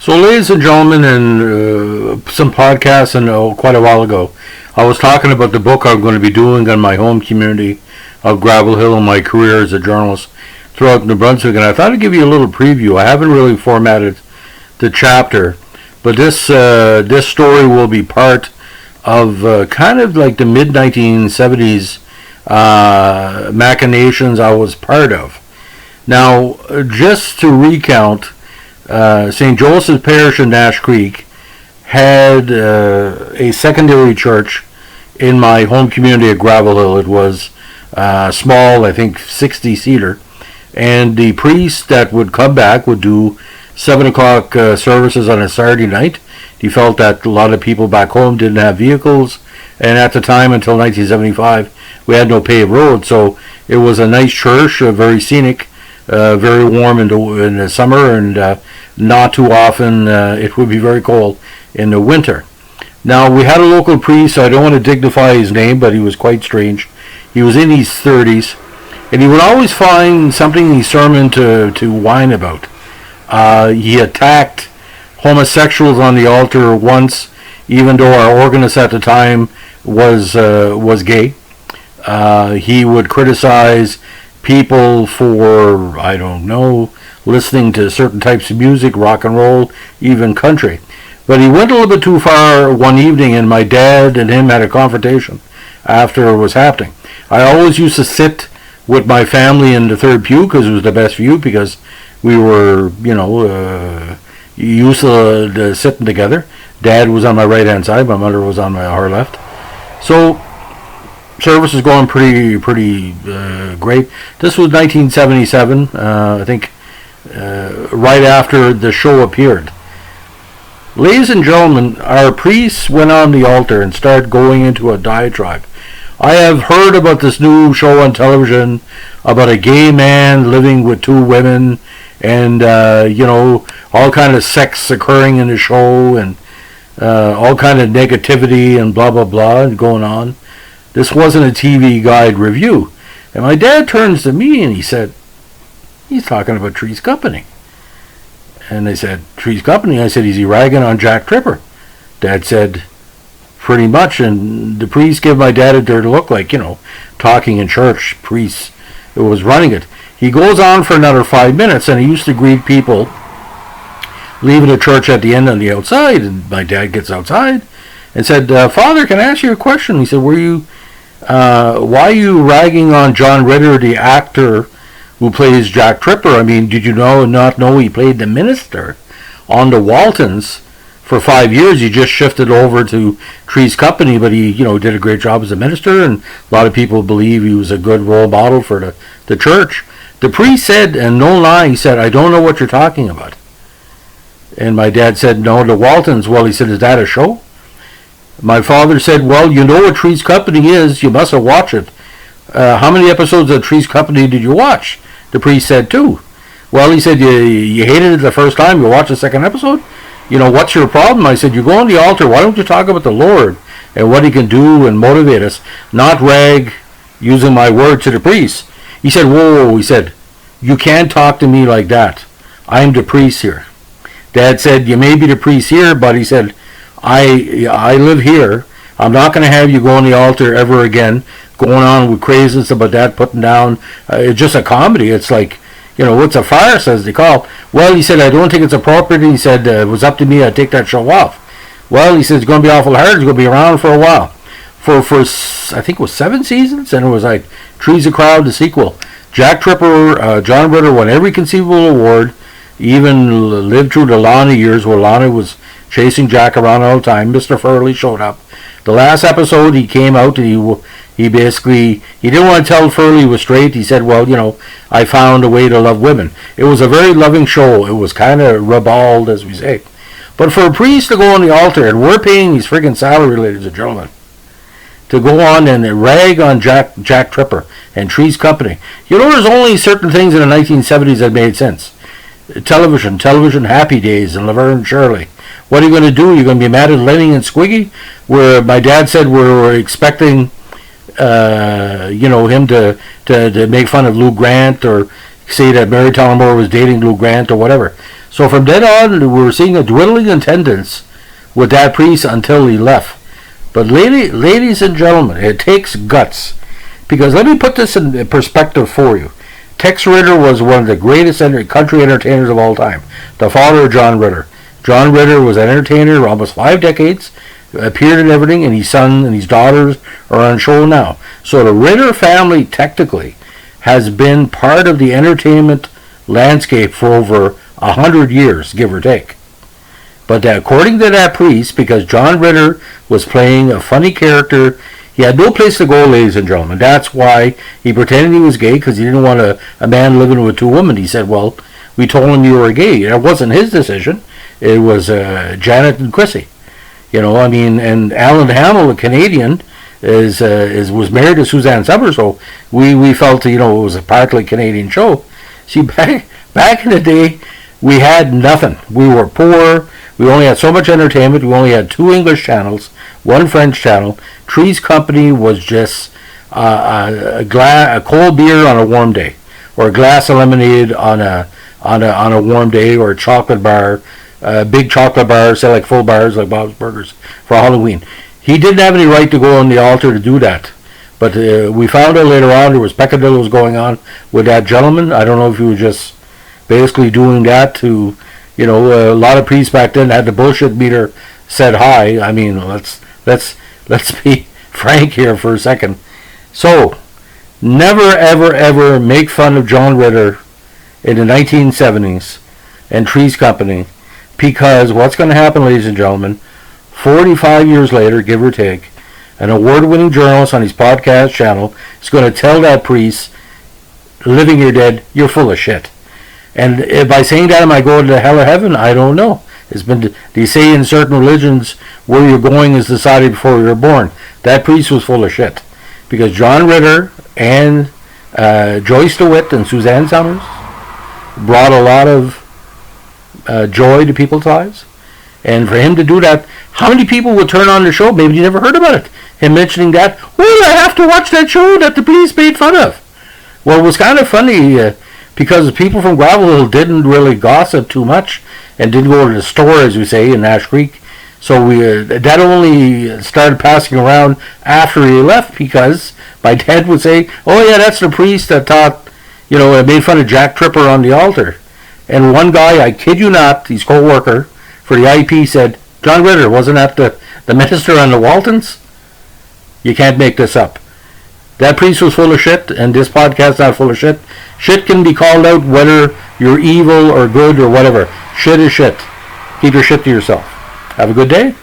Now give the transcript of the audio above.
So, ladies and gentlemen, in some podcasts and quite a while ago, I was talking about the book I'm going to be doing on my home community of Gravel Hill and my career as a journalist throughout New Brunswick, and I thought I'd give you a little preview. I haven't really formatted the chapter, but this story will be part of kind of like the mid-1970s machinations I was part of. Now, just to recount, St. Joseph's Parish in Nash Creek had a secondary church in my home community at Gravel Hill. It was small, I think 60-seater, and the priest that would come back would do 7 o'clock services on a Saturday night. He felt that a lot of people back home didn't have vehicles, and at the time, until 1975, we had no paved roads, so it was a nice church, very scenic, very warm in the summer, and not too often it would be very cold in the winter. Now, we had a local priest. I don't want to dignify his name, but he was quite strange. He was in his 30s, and he would always find something in his sermon to whine about. He attacked homosexuals on the altar once, even though our organist at the time was gay. He would criticize people for, I don't know, listening to certain types of music, rock and roll, even country. But he went a little bit too far one evening, and my dad and him had a confrontation after it was happening. I always used to sit with my family in the third pew because it was the best view, because we were, used to sitting together. Dad was on my right-hand side, my mother was on my her left. So service is going pretty great. This was 1977, I think, right after the show appeared. Ladies and gentlemen, our priest went on the altar and started going into a diatribe. I have heard about this new show on television about a gay man living with 2 women, and all kind of sex occurring in the show, and all kind of negativity and blah blah blah going on. This wasn't a TV Guide review. And my dad turns to me and he said, he's talking about Three's Company. And they said, Three's Company? I said, is he ragging on Jack Tripper? Dad said, pretty much. And the priest gave my dad a dirty look, like, talking in church. Priest was running it. He goes on for another 5 minutes, and he used to greet people leaving the church at the end on the outside. And my dad gets outside and said, Father, can I ask you a question? He said, why are you ragging on John Ritter, the actor who plays Jack Tripper? I mean, did you not know he played the minister on the Waltons for 5 years? He just shifted over to Three's Company, but he, did a great job as a minister, and a lot of people believe he was a good role model for the church. The priest said, and no lie, he said, I don't know what you're talking about. And my dad said, no, the Waltons. Well, he said, is that a show? My father said, well, you know what Three's Company is. You must have watched it. How many episodes of Three's Company did you watch? The priest said 2. Well, he said, you hated it the first time. You watched the second episode? What's your problem? I said, you go on the altar. Why don't you talk about the Lord and what he can do and motivate us, not rag, using my word, to the priest. He said, whoa. He said, you can't talk to me like that. I'm the priest here. Dad said, you may be the priest here, but he said, I live here. I'm not going to have you go on the altar ever again, going on with craziness about that, putting down. It's just a comedy. It's like, it's a farce, as they call it. Well, he said, I don't think it's appropriate. He said, it was up to me. I'd take that show off. Well, he said, it's going to be awful hard. It's going to be around for a while. For I think it was 7 seasons, and it was like Trees of Crowd, the sequel. Jack Tripper, John Ritter won every conceivable award, even lived through the Lonnie years where Lonnie was chasing Jack around all the time. Mr. Furley showed up. The last episode, he came out and he basically, he didn't want to tell Furley he was straight. He said, well, I found a way to love women. It was a very loving show. It was kind of ribald, as we say. But for a priest to go on the altar, and we're paying his friggin' salary, ladies and gentlemen, to go on and rag on Jack Tripper and Three's Company. There's only certain things in the 1970s that made sense. Television, Happy Days, and Laverne and Shirley. What are you going to do? You're going to be mad at Lenny and Squiggy? Where my dad said we were expecting, him to make fun of Lou Grant, or say that Mary Tyler Moore was dating Lou Grant or whatever. So from then on, we were seeing a dwindling attendance with that priest until he left. But ladies and gentlemen, it takes guts. Because let me put this in perspective for you. Tex Ritter was one of the greatest country entertainers of all time. The father of John Ritter. John Ritter was an entertainer for almost 5 decades, appeared in everything, and his son and his daughters are on show now. So the Ritter family technically has been part of the entertainment landscape for over 100 years, give or take. But according to that priest, because John Ritter was playing a funny character, he had no place to go, ladies and gentlemen. That's why he pretended he was gay, because he didn't want a man living with 2 women. He said, well, we told him you were gay. It wasn't his decision. It was Janet and Chrissy. You know, I mean, and Alan Hamill, a Canadian, was married to Suzanne Summers, so we felt, you know, it was a partly Canadian show. See, back in the day, we had nothing. We were poor. We only had so much entertainment. We only had 2 English channels, 1 French channel. Three's Company was just a cold beer on a warm day, or a glass of lemonade on a warm day, or a chocolate bar, big chocolate bars, say like full bars like Bob's Burgers for Halloween. He didn't have any right to go on the altar to do that. But we found out later on there was peccadillos going on with that gentleman. I don't know if he was just basically doing that to, you know, a lot of priests back then had the bullshit meter set high. I mean, let's be frank here for a second. So, never ever ever make fun of John Ritter in the 1970s and Three's Company, because what's going to happen, ladies and gentlemen, 45 years later, give or take, an award-winning journalist on his podcast channel is going to tell that priest, living or dead, you're full of shit. And by saying that, am I going to hell or heaven? I don't know. They say in certain religions, where you're going is decided before you're born. That priest was full of shit. Because John Ritter and Joyce DeWitt and Suzanne Summers brought a lot of joy to people's lives. And for him to do that, how many people would turn on the show? Maybe you never heard about it. Him mentioning that, well, I have to watch that show that the priest made fun of. Well, it was kind of funny because the people from Gravel Hill didn't really gossip too much and didn't go to the store, as we say, in Ash Creek. So that only started passing around after he left, because my dad would say, oh yeah, that's the priest that taught, you know, made fun of Jack Tripper on the altar. And one guy, I kid you not, his co-worker for the IP said, John Ritter, wasn't that the minister on the Waltons? You can't make this up. That priest was full of shit, and this podcast's not full of shit. Shit can be called out whether you're evil or good or whatever. Shit is shit. Keep your shit to yourself. Have a good day.